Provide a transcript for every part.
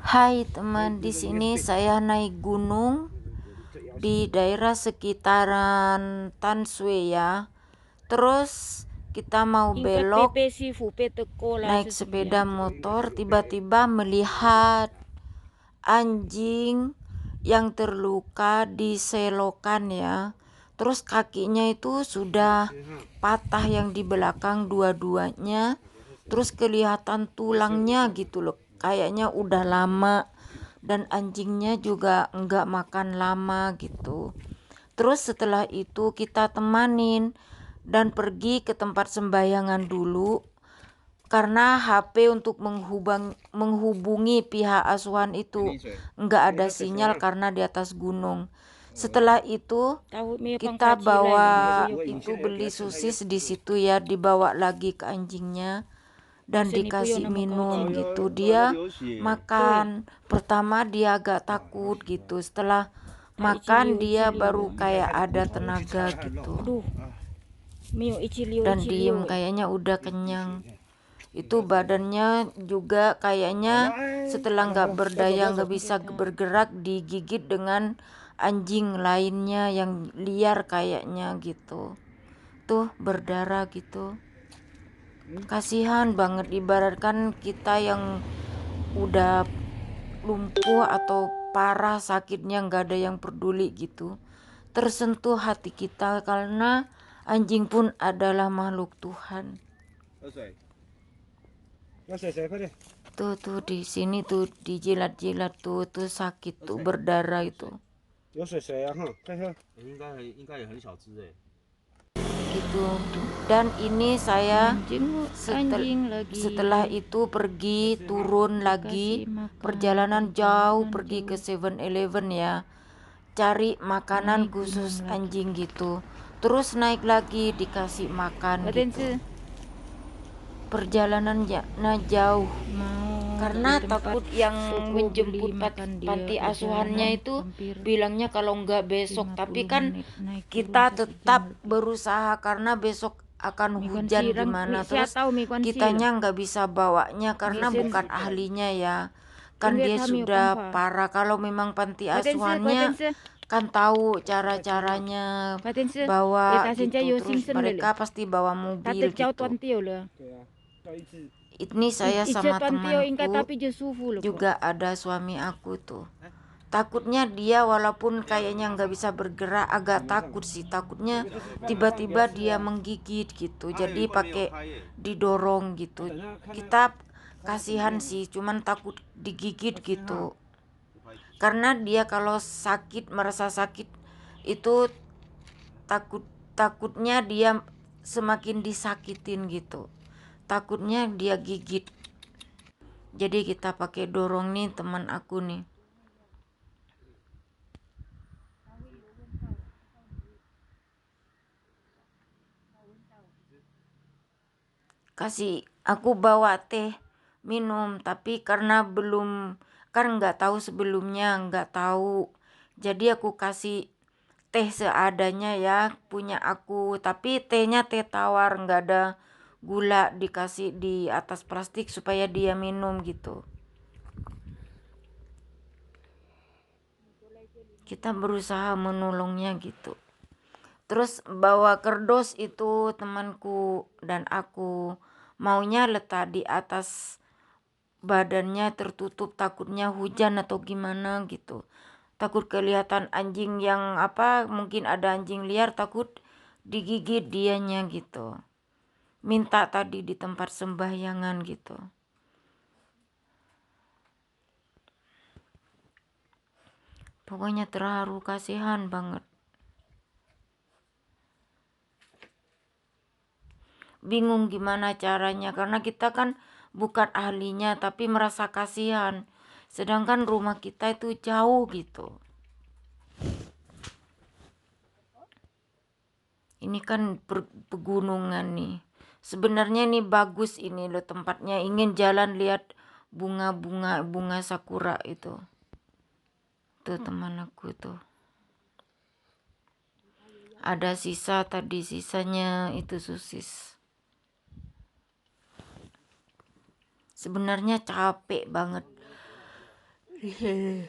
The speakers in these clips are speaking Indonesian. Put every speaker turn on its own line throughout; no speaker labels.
Hai teman, di sini saya naik gunung di daerah sekitaran Tan Sue ya. Terus kita mau belok naik sepeda motor, tiba-tiba melihat anjing yang terluka di selokan ya. Terus kakinya itu sudah patah yang di belakang dua-duanya. Terus kelihatan tulangnya gitu loh, kayaknya udah lama. Dan anjingnya juga enggak makan lama gitu. Terus setelah itu kita temanin dan pergi ke tempat sembahyangan dulu, karena HP untuk menghubungi pihak asuhan itu enggak ada sinyal karena di atas gunung. Setelah itu kita bawa itu beli sosis di situ ya, dibawa lagi ke anjingnya dan dikasih minum gitu. Dia makan, pertama dia agak takut gitu, setelah makan dia baru kayak ada tenaga gitu dan diem, kayaknya udah kenyang. Itu badannya juga kayaknya setelah nggak berdaya, nggak bisa bergerak, digigit dengan anjing lainnya yang liar kayaknya gitu, tuh berdarah gitu. Kasihan banget, ibaratkan kita yang udah lumpuh atau parah sakitnya nggak ada yang peduli gitu. Tersentuh hati kita karena anjing pun adalah makhluk Tuhan. Tuh di sini tuh dijilat-jilat tuh sakit tuh, berdarah itu. Gitu. Dan ini saya setelah itu pergi turun lagi, perjalanan jauh pergi ke 7-Eleven ya, cari makanan khusus anjing gitu. Terus naik lagi dikasih makan gitu. Perjalanannya jauh karena takut yang menjemput panti asuhannya itu bilangnya kalau nggak besok, tapi kan kita tetap berusaha karena besok akan hujan gimana. Terus kitanya nggak bisa bawanya karena bukan ahlinya ya, kan dia sudah parah. Kalau memang panti asuhannya kan tahu cara-caranya bawa gitu, terus mereka pasti bawa mobil gitu. Ini saya sama temanku juga ada suami aku tuh. Takutnya dia walaupun kayaknya nggak bisa bergerak, agak takut sih. Takutnya tiba-tiba dia menggigit gitu. Jadi pakai didorong gitu. Kita kasihan sih, cuman takut digigit gitu. Karena dia kalau sakit, merasa sakit itu takutnya dia semakin disakitin gitu. Takutnya dia gigit. Jadi kita pakai dorong nih teman aku nih. Kasih aku bawa teh minum, tapi karena belum, kan nggak tahu sebelumnya, nggak tahu. Jadi aku kasih teh seadanya ya, punya aku. Tapi tehnya teh tawar, nggak ada gula, dikasih di atas plastik supaya dia minum gitu. Kita berusaha menolongnya gitu. Terus bawa kerdus itu temanku dan aku maunya letak di atas badannya tertutup, takutnya hujan atau gimana gitu. Takut kelihatan anjing yang mungkin ada anjing liar, takut digigit dianya gitu. Minta tadi di tempat sembahyangan gitu. Pokoknya terharu, kasihan banget. Bingung gimana caranya karena kita kan bukan ahlinya, tapi merasa kasihan. Sedangkan rumah kita itu jauh gitu. Ini kan pegunungan nih. Sebenarnya ini bagus ini loh tempatnya. Ingin jalan lihat bunga sakura itu. Tuh teman aku tuh. Ada sisa tadi, sisanya itu sosis. Sebenarnya capek banget di sini.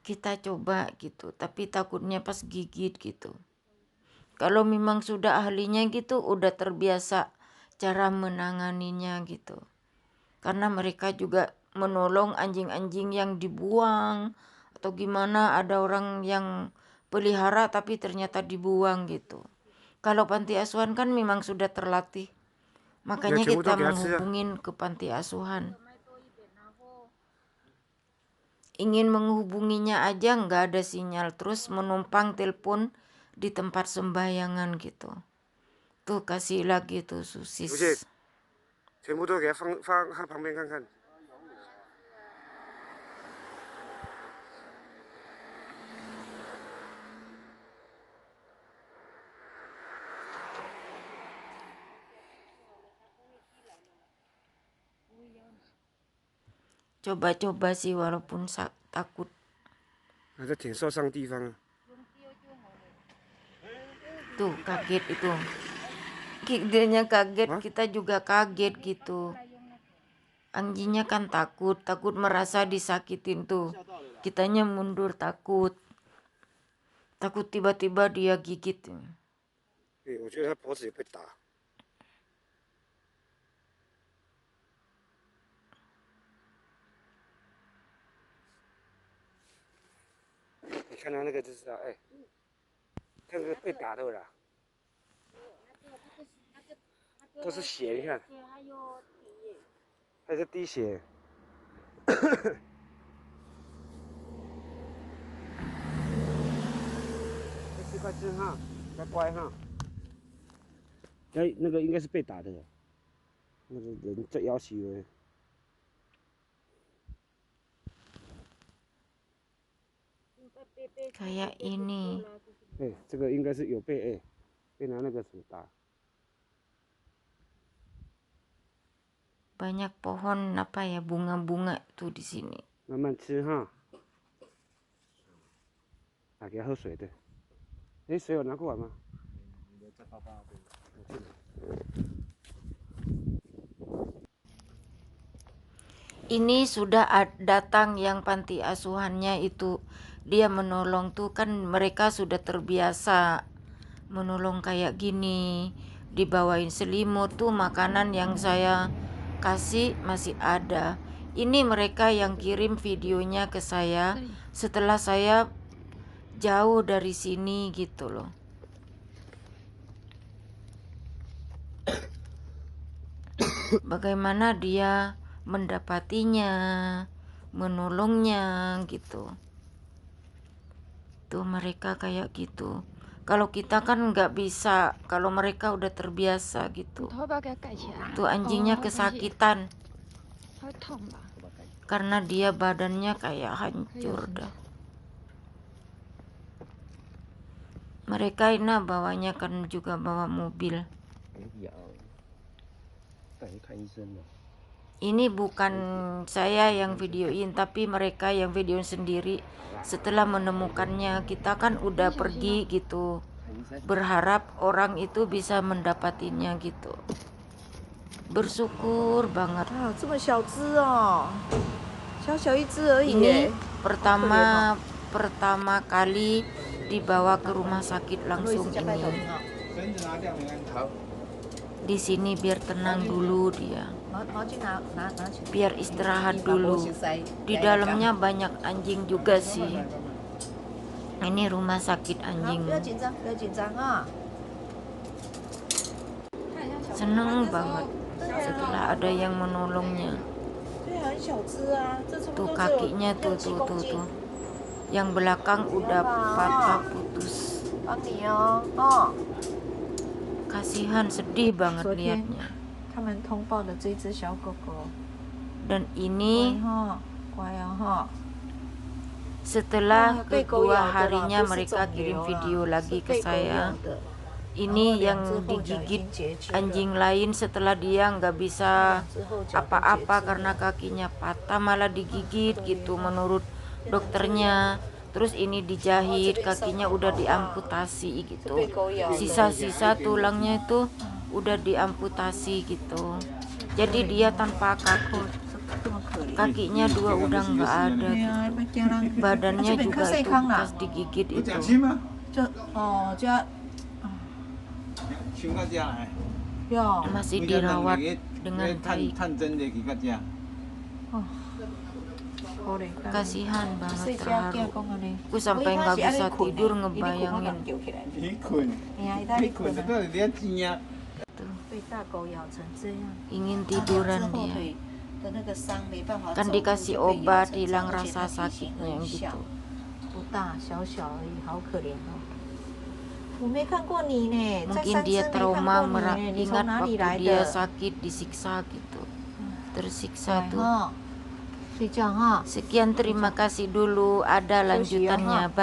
Kita coba gitu, tapi takutnya pas gigit gitu. Kalau memang sudah ahlinya gitu, udah terbiasa cara menanganinya gitu. Karena mereka juga menolong anjing-anjing yang dibuang atau gimana, ada orang yang pelihara tapi ternyata dibuang gitu. Kalau panti asuhan kan memang sudah terlatih. Makanya kita menghubungin ke panti asuhan. Ingin menghubunginya aja nggak ada sinyal, terus menumpang telepon di tempat sembayangan gitu. Tuh kasih lagi tuh sosis.
全部都给它放旁边看看。
Coba-coba sih walaupun takut.
还在挺受伤地方啊。
Tuh kaget itu. Dianya kaget, kita juga kaget gitu. Anjingnya kan takut merasa disakitin tuh. Kitanya mundur takut tiba-tiba dia gigit.
我觉得它脖子也被打。你看它那个就知道，哎，看这个被打的啦，都是血，你看，还在滴血。快吃哈，乖哈。哎，那个应该是被打的，那个人在要挟我。
Kayak ini.
这个应该是有被拿那个手打。
Banyak pohon apa ya, bunga-bunga tuh di sini.
慢慢吃哈。给他喝水的。水有拿过来吗？Ini
sudah datang yang panti asuhannya itu, dia menolong tuh kan, mereka sudah terbiasa menolong kayak gini. Dibawain selimut tuh, makanan yang saya kasih masih ada. Ini mereka yang kirim videonya ke saya setelah saya jauh dari sini gitu loh. Bagaimana dia mendapatinya, menolongnya gitu. Tuh mereka kayak gitu. Kalau kita kan nggak bisa, kalau mereka udah terbiasa gitu. Tuh anjingnya kesakitan karena dia badannya kayak hancur dah. Mereka ini bawanya kan juga bawa mobil. Ini bukan saya yang videoin, tapi mereka yang videoin sendiri. Setelah menemukannya, kita kan udah pergi gitu, berharap orang itu bisa mendapatinya gitu. Bersyukur banget. Ini pertama kali dibawa ke rumah sakit langsung ini. Di sini biar tenang dulu dia, biar istirahat dulu. Di dalamnya banyak anjing juga sih. Ini rumah sakit anjing. Seneng banget setelah ada yang menolongnya. Tuh kakinya tuh. Yang belakang udah patah putus. Kasihan, sedih banget liatnya. Dan ini setelah kedua harinya mereka kirim video lagi ke saya. Ini yang digigit anjing lain setelah dia nggak bisa apa-apa karena kakinya patah, malah digigit gitu menurut dokternya. terus ini dijahit, kakinya udah diamputasi gitu, sisa-sisa tulangnya itu udah diamputasi gitu, jadi dia tanpa kaki, kakinya dua udah nggak ada gitu. Badannya juga itu bekas digigit itu.
这哦，这
请到这来，
要
Masih dirawat dengan baik.
探针的去到这。
好嘞。
Kasihan banget,
睡觉
terharu.
讲安尼，
Aku sampai nggak bisa tidur ngebayangin.
你困，
哎呀，他
你
你
困
困
得
啊，
到你要钱啊？
被大狗咬成这样，
Ingin
之
tiduran
后
dia.
腿的那个伤没办法
Kan
走路，
dikasih
就被咬
obat
成这样
hilang
而且
rasa
他体型
sakitnya
很小
gitu.
不大，小小而已，好可怜哦。我没看过你呢，在
Mungkin
三
dia
只没
trauma
看过你呢，你
ingat
从哪里
waktu
来
dia
的？
sakit disiksa gitu, tersiksa
对
tuh.
哈，睡觉哈。
Sekian, terima kasih dulu, ada lanjutannya. Bye.